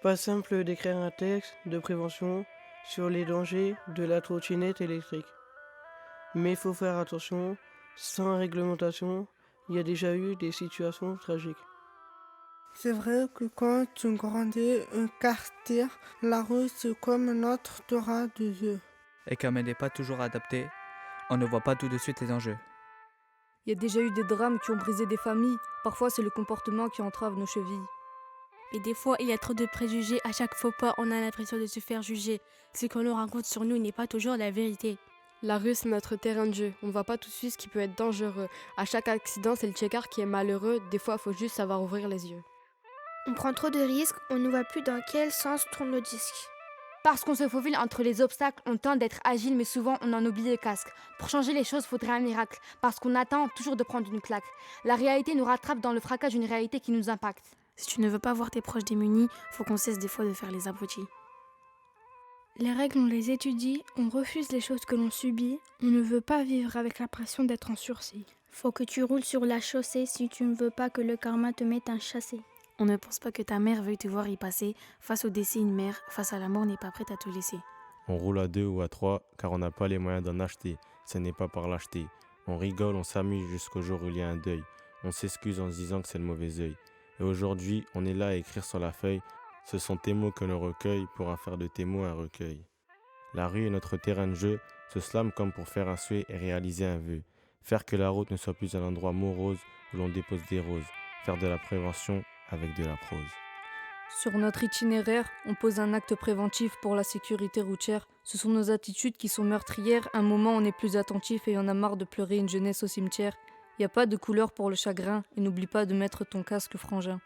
Pas simple d'écrire un texte de prévention sur les dangers de la trottinette électrique. Mais il faut faire attention, sans réglementation, il y a déjà eu des situations tragiques. C'est vrai que quand tu grandis un quartier, la rue c'est comme notre Torah de Dieu. Et comme elle n'est pas toujours adaptée, on ne voit pas tout de suite les enjeux. Il y a déjà eu des drames qui ont brisé des familles. Parfois, c'est le comportement qui entrave nos chevilles. Et des fois, il y a trop de préjugés. À chaque faux pas, on a l'impression de se faire juger. Ce qu'on nous raconte sur nous n'est pas toujours la vérité. La rue, c'est notre terrain de jeu. On ne voit pas tout de suite ce qui peut être dangereux. À chaque accident, c'est le checker qui est malheureux. Des fois, il faut juste savoir ouvrir les yeux. On prend trop de risques, on ne voit plus dans quel sens tournent nos disques. Parce qu'on se faufile entre les obstacles, on tente d'être agile, mais souvent on en oublie le casque. Pour changer les choses, faudrait un miracle, parce qu'on attend toujours de prendre une claque. La réalité nous rattrape dans le fracas d'une réalité qui nous impacte. Si tu ne veux pas voir tes proches démunis, faut qu'on cesse des fois de faire les abrutis. Les règles, on les étudie, on refuse les choses que l'on subit, on ne veut pas vivre avec la pression d'être en sursis. Faut que tu roules sur la chaussée si tu ne veux pas que le karma te mette un chassé. On ne pense pas que ta mère veuille te voir y passer. Face au décès, une mère, face à la mort, n'est pas prête à te laisser. On roule à 2 ou à 3 car on n'a pas les moyens d'en acheter. Ce n'est pas par lâcheté. On rigole, on s'amuse jusqu'au jour où il y a un deuil. On s'excuse en se disant que c'est le mauvais œil. Et aujourd'hui, on est là à écrire sur la feuille. Ce sont tes mots que l'on recueille pour en faire de tes mots un recueil. La rue est notre terrain de jeu. Se slam comme pour faire un souhait et réaliser un vœu. Faire que la route ne soit plus un endroit morose où l'on dépose des roses. Faire de la prévention avec de la prose. Sur notre itinéraire, on pose un acte préventif pour la sécurité routière. Ce sont nos attitudes qui sont meurtrières. Un moment, on est plus attentif et on a marre de pleurer une jeunesse au cimetière. Y a pas de couleur pour le chagrin et n'oublie pas de mettre ton casque frangin.